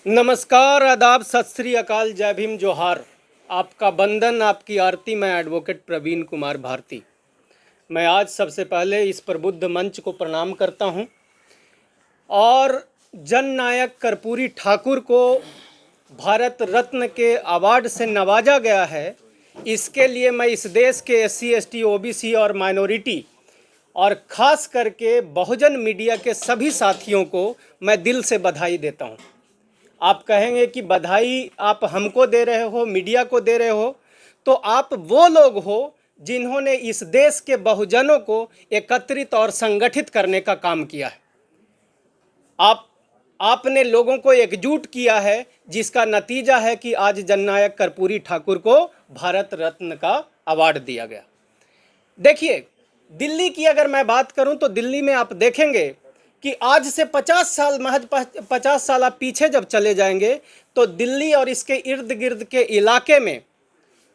नमस्कार, आदाब, सत श्री अकाल, जय भीम, जोहार। आपका बंदन, आपकी आरती। मैं एडवोकेट प्रवीण कुमार भारती। मैं आज सबसे पहले इस प्रबुद्ध मंच को प्रणाम करता हूं और जननायक कर्पूरी ठाकुर को भारत रत्न के अवार्ड से नवाजा गया है। इसके लिए मैं इस देश के SC ST OBC और माइनॉरिटी और ख़ास करके बहुजन मीडिया के सभी साथियों को मैं दिल से बधाई देता हूं। आप कहेंगे कि बधाई आप हमको दे रहे हो, मीडिया को दे रहे हो, तो आप वो लोग हो जिन्होंने इस देश के बहुजनों को एकत्रित और संगठित करने का काम किया है। आपने लोगों को एकजुट किया है, जिसका नतीजा है कि आज जननायक कर्पूरी ठाकुर को भारत रत्न का अवार्ड दिया गया। देखिए, दिल्ली की अगर मैं बात करूं तो दिल्ली में आप देखेंगे कि आज से 50 साल, महज 50 साल आप पीछे जब चले जाएंगे तो दिल्ली और इसके इर्द गिर्द के इलाके में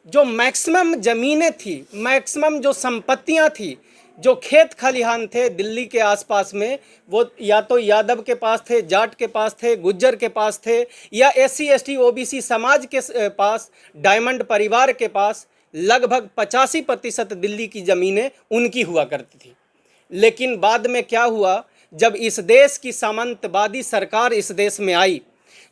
जो मैक्सिमम ज़मीनें थी, मैक्सिमम जो संपत्तियां थी, जो खेत खलिहान थे दिल्ली के आसपास में, वो या तो यादव के पास थे, जाट के पास थे, गुज्जर के पास थे, या SC ST OBC समाज के पास, डायमंड परिवार के पास लगभग 85% दिल्ली की ज़मीनें उनकी हुआ करती थी। लेकिन बाद में क्या हुआ, जब इस देश की सामंतवादी सरकार इस देश में आई,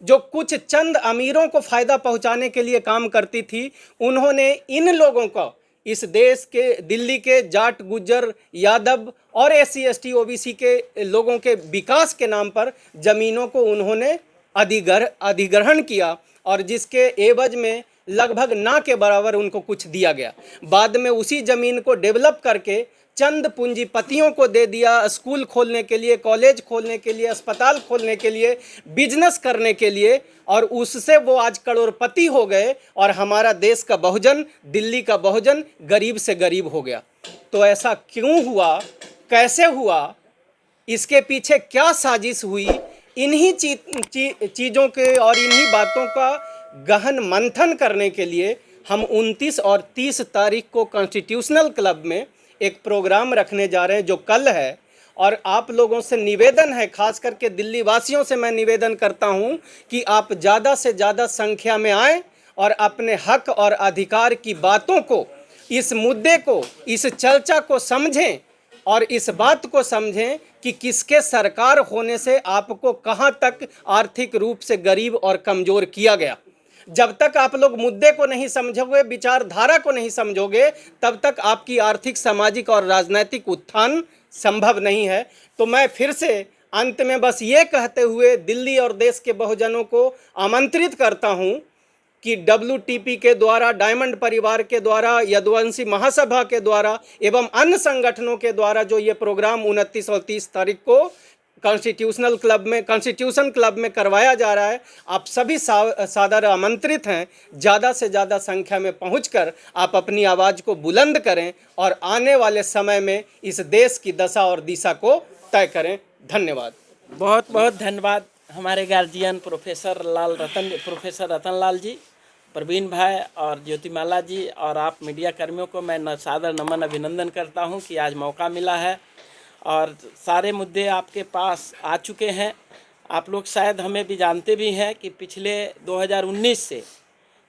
जो कुछ चंद अमीरों को फ़ायदा पहुंचाने के लिए काम करती थी, उन्होंने इन लोगों को, इस देश के दिल्ली के जाट, गुज्जर, यादव और SC ST OBC के लोगों के विकास के नाम पर ज़मीनों को उन्होंने अधिग्रहण किया और जिसके एवज में लगभग ना के बराबर उनको कुछ दिया गया। बाद में उसी ज़मीन को डेवलप करके चंद पूंजीपतियों को दे दिया, स्कूल खोलने के लिए, कॉलेज खोलने के लिए, अस्पताल खोलने के लिए, बिजनेस करने के लिए, और उससे वो आज करोड़पति हो गए और हमारा देश का बहुजन, दिल्ली का बहुजन गरीब से गरीब हो गया। तो ऐसा क्यों हुआ, कैसे हुआ, इसके पीछे क्या साजिश हुई, इन्हीं चीज़ों के और इन्हीं बातों का गहन मंथन करने के लिए हम 29 और 30 तारीख को कॉन्स्टिट्यूशनल क्लब में एक प्रोग्राम रखने जा रहे हैं, जो कल है। और आप लोगों से निवेदन है, खास करके दिल्ली वासियों से मैं निवेदन करता हूं कि आप ज़्यादा से ज़्यादा संख्या में आएँ और अपने हक और अधिकार की बातों को, इस मुद्दे को, इस चर्चा को समझें और इस बात को समझें कि किसके सरकार होने से आपको कहां तक आर्थिक रूप से गरीब और कमज़ोर किया गया। जब तक आप लोग मुद्दे को नहीं समझोगे, विचारधारा को नहीं समझोगे, तब तक आपकी आर्थिक, सामाजिक और राजनीतिक उत्थान संभव नहीं है। तो मैं फिर से अंत में बस ये कहते हुए दिल्ली और देश के बहुजनों को आमंत्रित करता हूं कि WTP के द्वारा, डायमंड परिवार के द्वारा, यदुवंशी महासभा के द्वारा एवं अन्य संगठनों के द्वारा जो ये प्रोग्राम 29 और 30 तारीख को कॉन्स्टिट्यूशन क्लब में करवाया जा रहा है, आप सभी सादर आमंत्रित हैं। ज़्यादा से ज़्यादा संख्या में पहुंचकर आप अपनी आवाज़ को बुलंद करें और आने वाले समय में इस देश की दशा और दिशा को तय करें। धन्यवाद। बहुत बहुत धन्यवाद हमारे गार्जियन प्रोफेसर रतन लाल जी, प्रवीण भाई और ज्योतिमाला जी, और आप मीडिया कर्मियों को मैं सादर नमन, अभिनंदन करता हूं कि आज मौका मिला है और सारे मुद्दे आपके पास आ चुके हैं। आप लोग शायद हमें भी जानते भी हैं कि पिछले 2019 से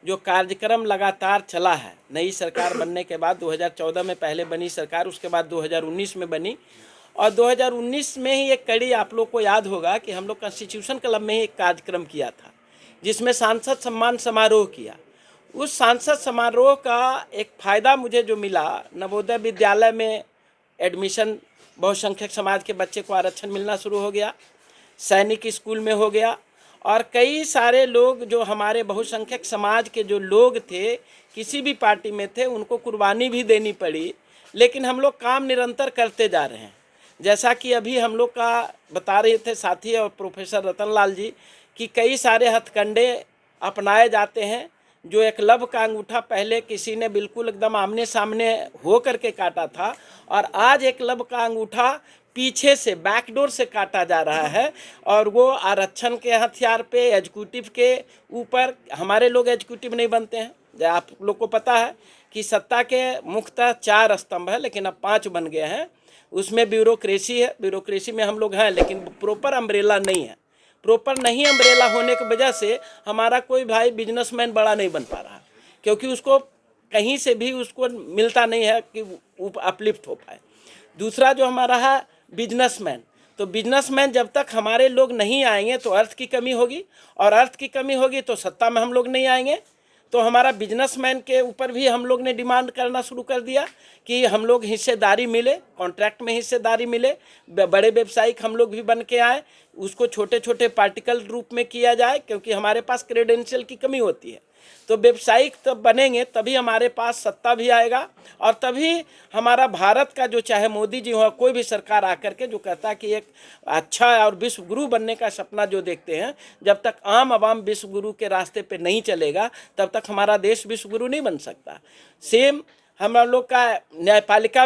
जो कार्यक्रम लगातार चला है, नई सरकार बनने के बाद 2014 में पहले बनी सरकार, उसके बाद 2019 में बनी, और 2019 में ही एक कड़ी आप लोग को याद होगा कि हम लोग कॉन्स्टिट्यूशन क्लब में ही एक कार्यक्रम किया था, जिसमें सांसद सम्मान समारोह किया। उस सांसद समारोह का एक फ़ायदा मुझे जो मिला, नवोदय विद्यालय में एडमिशन, बहुसंख्यक समाज के बच्चे को आरक्षण मिलना शुरू हो गया, सैनिक स्कूल में हो गया, और कई सारे लोग जो हमारे बहुसंख्यक समाज के जो लोग थे, किसी भी पार्टी में थे, उनको कुर्बानी भी देनी पड़ी, लेकिन हम लोग काम निरंतर करते जा रहे हैं। जैसा कि अभी हम लोग का बता रहे थे साथी और प्रोफेसर रतन लाल जी कि कई सारे हथकंडे अपनाए जाते हैं। जो एकलव्य का अंगूठा पहले किसी ने बिल्कुल एकदम आमने सामने हो करके काटा था, और आज एकलव्य का अंगूठा पीछे से, बैकडोर से काटा जा रहा है, और वो आरक्षण के हथियार पे, एग्जीक्यूटिव के ऊपर। हमारे लोग एग्जीक्यूटिव नहीं बनते हैं, आप लोग को पता है कि सत्ता के मुख्यतः 4 स्तंभ है, लेकिन अब 5 बन गए हैं। उसमें ब्यूरोक्रेसी है, ब्यूरोक्रेसी में हम लोग हैं, लेकिन प्रॉपर अम्ब्रेला नहीं है। प्रॉपर नहीं अम्ब्रेला होने की वजह से हमारा कोई भाई बिजनेसमैन बड़ा नहीं बन पा रहा, क्योंकि उसको कहीं से भी उसको मिलता नहीं है कि वो अपलिफ्ट हो पाए। दूसरा जो हमारा है बिजनेसमैन, तो बिजनेसमैन जब तक हमारे लोग नहीं आएंगे तो अर्थ की कमी होगी, और अर्थ की कमी होगी तो सत्ता में हम लोग नहीं आएंगे। तो हमारा बिजनेसमैन के ऊपर भी हम लोग ने डिमांड करना शुरू कर दिया कि हम लोग हिस्सेदारी मिले, कॉन्ट्रैक्ट में हिस्सेदारी मिले, बड़े व्यावसायिक हम लोग भी बन के आए, उसको छोटे छोटे पार्टिकल रूप में किया जाए, क्योंकि हमारे पास क्रेडेंशियल की कमी होती है। तो व्यावसायिक तब बनेंगे तभी हमारे पास सत्ता भी आएगा, और तभी हमारा भारत का जो चाहे मोदी जी हो, कोई भी सरकार आकर के जो कहता है कि एक अच्छा और विश्व गुरु बनने का सपना जो देखते हैं, जब तक आम आवाम विश्व गुरु के रास्ते पे नहीं चलेगा तब तक हमारा देश विश्व गुरु नहीं बन सकता। सेम हम लोग का न्यायपालिका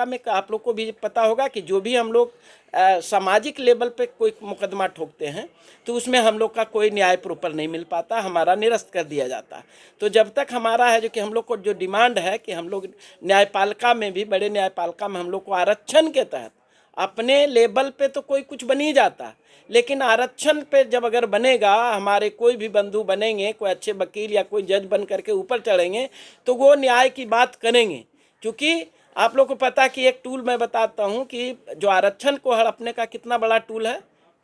में आप लोग को भी पता होगा कि जो भी हम लोग सामाजिक लेवल पे कोई मुकदमा ठोकते हैं तो उसमें हम लोग का कोई न्याय प्रॉपर नहीं मिल पाता, हमारा निरस्त कर दिया जाता। तो जब तक हमारा है जो कि हम लोग को जो डिमांड है कि हम लोग न्यायपालिका में भी, बड़े न्यायपालिका में हम लोग को आरक्षण के तहत अपने लेवल पे तो कोई कुछ बन ही जाता, लेकिन आरक्षण पे जब अगर बनेगा, हमारे कोई भी बंधु बनेंगे, कोई अच्छे वकील या कोई जज बन करके ऊपर चढ़ेंगे तो वो न्याय की बात करेंगे। क्योंकि आप लोग को पता कि एक टूल मैं बताता हूँ कि जो आरक्षण को हड़पने का कितना बड़ा टूल है,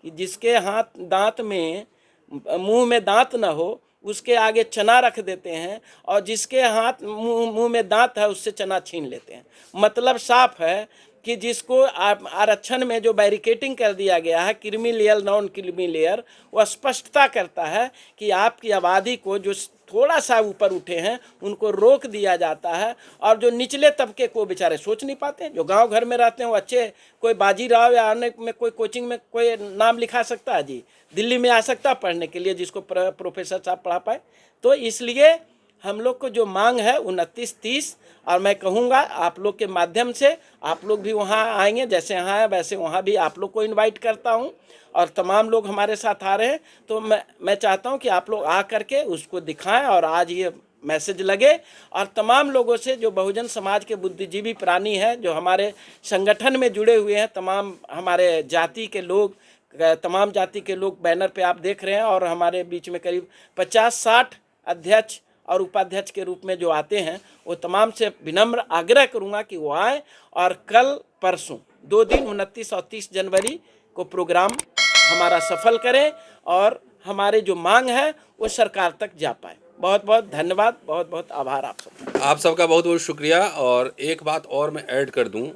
कि जिसके हाथ दांत में मुंह में दांत ना हो उसके आगे चना रख देते हैं, और जिसके हाथ मुंह में दांत है उससे चना छीन लेते हैं। मतलब साफ है कि जिसको आरक्षण में जो बैरिकेटिंग कर दिया गया है, creamy layer non creamy layer, वह स्पष्टता करता है कि आपकी आबादी को जो थोड़ा सा ऊपर उठे हैं उनको रोक दिया जाता है, और जो निचले तबके को बेचारे सोच नहीं पाते हैं, जो गांव घर में रहते हैं वो अच्छे, कोई बाजीराव या अन्य में कोई कोचिंग में कोई नाम लिखा सकता है जी, दिल्ली में आ सकता है पढ़ने के लिए, जिसको प्रोफेसर साहब पढ़ा पाए। तो इसलिए हम लोग को जो मांग है 29-30, और मैं कहूँगा आप लोग के माध्यम से आप लोग भी वहाँ आएंगे, जैसे यहाँ है वैसे वहाँ भी आप लोग को इनवाइट करता हूँ, और तमाम लोग हमारे साथ आ रहे हैं। तो मैं चाहता हूँ कि आप लोग आ करके उसको दिखाएं, और आज ये मैसेज लगे, और तमाम लोगों से जो बहुजन समाज के बुद्धिजीवी प्राणी हैं, जो हमारे संगठन में जुड़े हुए हैं, तमाम हमारे जाति के लोग, तमाम जाति के लोग बैनर पे आप देख रहे हैं, और हमारे बीच में करीब 50-60 अध्यक्ष और उपाध्यक्ष के रूप में जो आते हैं, वो तमाम से विनम्र आग्रह करूंगा कि वो आए, और कल परसों 2 दिन 29 और 30 जनवरी को प्रोग्राम हमारा सफल करें, और हमारे जो मांग है वो सरकार तक जा पाए। बहुत बहुत धन्यवाद, बहुत बहुत आभार आप सबका बहुत बहुत शुक्रिया। और एक बात और मैं ऐड कर दूं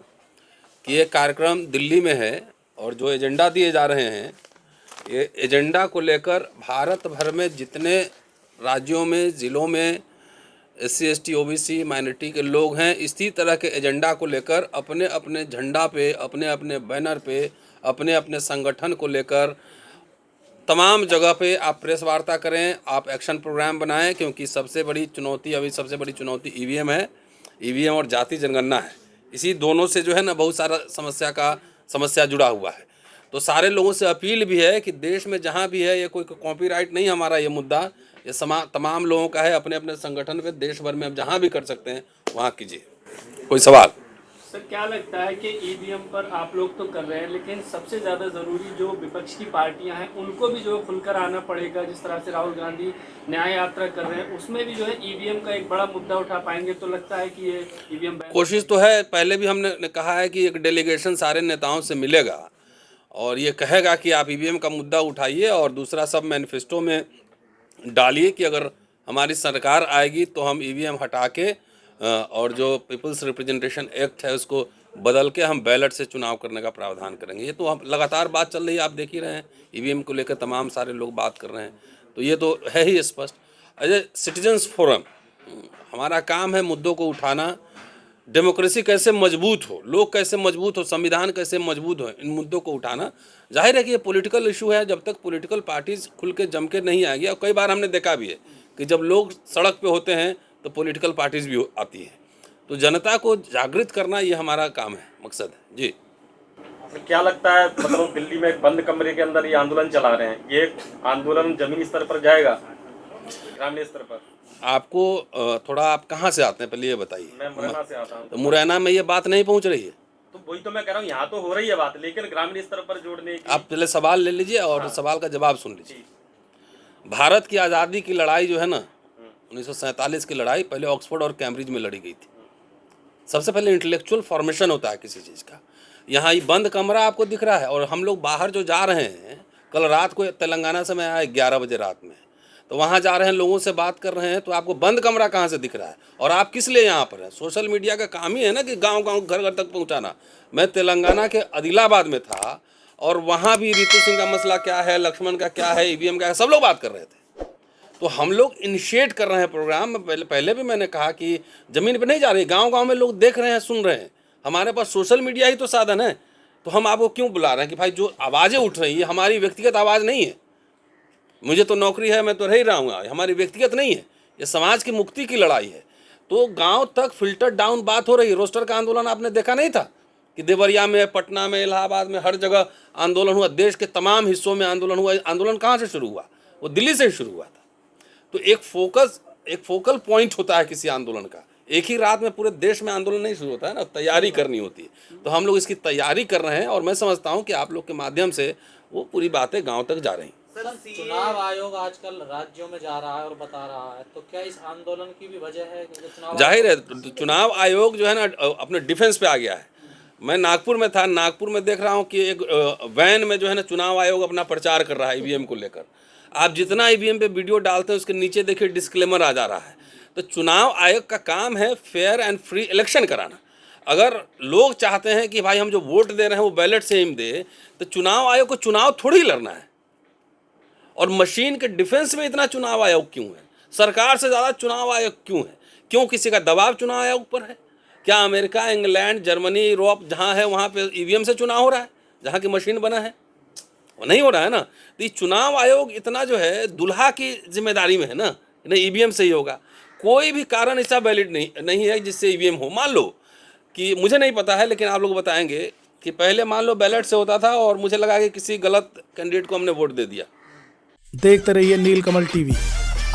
कि ये कार्यक्रम दिल्ली में है, और जो एजेंडा दिए जा रहे हैं, ये एजेंडा को लेकर भारत भर में जितने राज्यों में, ज़िलों में SC ST OBC माइनॉरिटी के लोग हैं, इसी तरह के एजेंडा को लेकर अपने अपने झंडा पे, अपने अपने बैनर पे, अपने अपने संगठन को लेकर तमाम जगह पे आप प्रेस वार्ता करें, आप एक्शन प्रोग्राम बनाएं, क्योंकि सबसे बड़ी चुनौती EVM है, EVM और जाति जनगणना है। इसी दोनों से जो है ना बहुत सारा समस्या जुड़ा हुआ है। तो सारे लोगों से अपील भी है कि देश में जहाँ भी है, ये कोई कॉपीराइट नहीं हमारा ये मुद्दा, ये तमाम लोगों का है, अपने अपने संगठन पे देश भर में आप जहाँ भी कर सकते हैं वहाँ कीजिए। कोई सवाल? सर, क्या लगता है कि ईवीएम पर आप लोग तो कर रहे हैं, लेकिन सबसे ज़्यादा ज़रूरी जो विपक्ष की पार्टियां हैं उनको भी जो खुलकर आना पड़ेगा। जिस तरह से राहुल गांधी न्याय यात्रा कर रहे हैं, उसमें भी जो है ईवीएम का एक बड़ा मुद्दा उठा पाएंगे, तो लगता है कि ये ईवीएम कोशिश तो है। पहले भी हमने कहा है कि एक डेलीगेशन सारे नेताओं से मिलेगा और ये कहेगा कि आप ईवीएम का मुद्दा उठाइए, और दूसरा सब मैनिफेस्टो में डालिए कि अगर हमारी सरकार आएगी तो हम ईवीएम हटा के और जो पीपल्स रिप्रेजेंटेशन एक्ट है उसको बदल के हम बैलेट से चुनाव करने का प्रावधान करेंगे। ये तो हम लगातार बात चल रही है, आप देख ही रहे हैं, ईवीएम को लेकर तमाम सारे लोग बात कर रहे हैं, तो ये तो है ही स्पष्ट। एज ए सिटीजन्स फोरम हमारा काम है मुद्दों को उठाना, डेमोक्रेसी कैसे मजबूत हो, लोग कैसे मजबूत हो, संविधान कैसे मजबूत हो, इन मुद्दों को उठाना। जाहिर है कि ये पॉलिटिकल इशू है, जब तक पॉलिटिकल पार्टीज खुल के जम के नहीं आएगी। और कई बार हमने देखा भी है कि जब लोग सड़क पे होते हैं तो पॉलिटिकल पार्टीज भी आती हैं। तो जनता को जागृत करना ये हमारा काम है, मकसद है जी। क्या लगता है, मतलब दिल्ली में एक बंद कमरे के अंदर ये आंदोलन चला रहे हैं, ये आंदोलन जमीनी स्तर पर जाएगा, ग्रामीण स्तर पर? आपको थोड़ा, आप कहाँ से आते हैं पहले ये बताइए। मैं मुरैना से आता हूँ। तो मुरैना में ये बात नहीं पहुँच रही है? तो वही तो मैं कह रहा हूँ, यहाँ तो हो रही है बात, लेकिन ग्रामीण स्तर पर जोड़ने की। आप पहले सवाल ले लीजिए और सवाल का जवाब सुन लीजिए। भारत की आज़ादी की लड़ाई जो है ना, 1947 की लड़ाई पहले ऑक्सफोर्ड और कैम्ब्रिज में लड़ी गई थी। सबसे पहले इंटेलेक्चुअल फॉर्मेशन होता है किसी चीज़ का। यहाँ ये बंद कमरा आपको दिख रहा है, और हम लोग बाहर जो जा रहे हैं, कल रात को तेलंगाना से मैं आया 11 बजे रात में, तो वहाँ जा रहे हैं, लोगों से बात कर रहे हैं, तो आपको बंद कमरा कहाँ से दिख रहा है? और आप किस लिए यहाँ पर हैं? सोशल मीडिया का काम ही है ना कि गांव-गांव, घर-घर तक पहुँचाना। मैं तेलंगाना के आदिलाबाद में था, और वहाँ भी रितु सिंह का मसला क्या है, लक्ष्मण का क्या है, ईवीएम का है, सब लोग बात कर रहे थे। तो हम लोग इनिशिएट कर रहे हैं प्रोग्राम। पहले भी मैंने कहा कि ज़मीन पर नहीं जा रही, गाँव-गाँव में लोग देख रहे हैं, सुन रहे हैं। हमारे पास सोशल मीडिया ही तो साधन है। तो हम आपको क्यों बुला रहे हैं कि भाई जो आवाज़ें उठ रही है, हमारी व्यक्तिगत आवाज़ नहीं है। मुझे तो नौकरी है, मैं तो रह ही रहूँगा, हमारी व्यक्तिगत नहीं है, ये समाज की मुक्ति की लड़ाई है। तो गांव तक फिल्टर डाउन बात हो रही है। रोस्टर का आंदोलन आपने देखा नहीं था कि देवरिया में, पटना में, इलाहाबाद में, हर जगह आंदोलन हुआ, देश के तमाम हिस्सों में आंदोलन हुआ। आंदोलन कहाँ से शुरू हुआ? वो दिल्ली से ही शुरू हुआ था। तो एक फोकल पॉइंट होता है किसी आंदोलन का। एक ही रात में पूरे देश में आंदोलन नहीं शुरू होता है ना, तैयारी करनी होती है। तो हम लोग इसकी तैयारी कर रहे हैं, और मैं समझता हूँ कि आप लोग के माध्यम से वो पूरी बातें गांव तक जा रही हैं। चुनाव आयोग आजकल राज्यों में जा रहा है और बता रहा है, तो क्या इस आंदोलन की भी वजह है? जाहिर है, चुनाव आयोग जो है ना अपने डिफेंस पे आ गया है। मैं नागपुर में था, नागपुर में देख रहा हूँ कि एक वैन में जो है ना चुनाव आयोग अपना प्रचार कर रहा है ईवीएम को लेकर। आप जितना ईवीएम पे वीडियो डालते हैं उसके नीचे देखिए डिस्क्लेमर आ जा रहा है। तो चुनाव आयोग का काम है फेयर एंड फ्री इलेक्शन कराना। अगर लोग चाहते हैं कि भाई हम जो वोट दे रहे हैं वो बैलेट से ही दे, तो चुनाव आयोग को चुनाव थोड़ी लड़ना है। और मशीन के डिफेंस में इतना चुनाव आयोग क्यों है? सरकार से ज़्यादा चुनाव आयोग क्यों है? क्यों किसी का दबाव चुनाव आयोग पर है? क्या अमेरिका, इंग्लैंड, जर्मनी, यूरोप जहाँ है वहाँ पे ईवीएम से चुनाव हो रहा है, जहाँ की मशीन बना है? वो नहीं हो रहा है ना। तो ये चुनाव आयोग इतना जो है दुल्हा की जिम्मेदारी में है ना, नहीं ईवीएम से ही होगा। कोई भी कारण ऐसा वैलिड नहीं है जिससे ईवीएम हो। मान लो कि मुझे नहीं पता है, लेकिन आप लोग बताएंगे कि पहले मान लो बैलेट से होता था और मुझे लगा कि किसी गलत कैंडिडेट को हमने वोट दे दिया। देखते रहिए नीलकमल टीवी।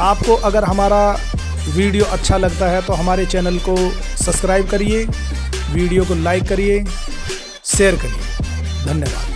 आपको अगर हमारा वीडियो अच्छा लगता है तो हमारे चैनल को सब्सक्राइब करिए, वीडियो को लाइक करिए, शेयर करिए। धन्यवाद।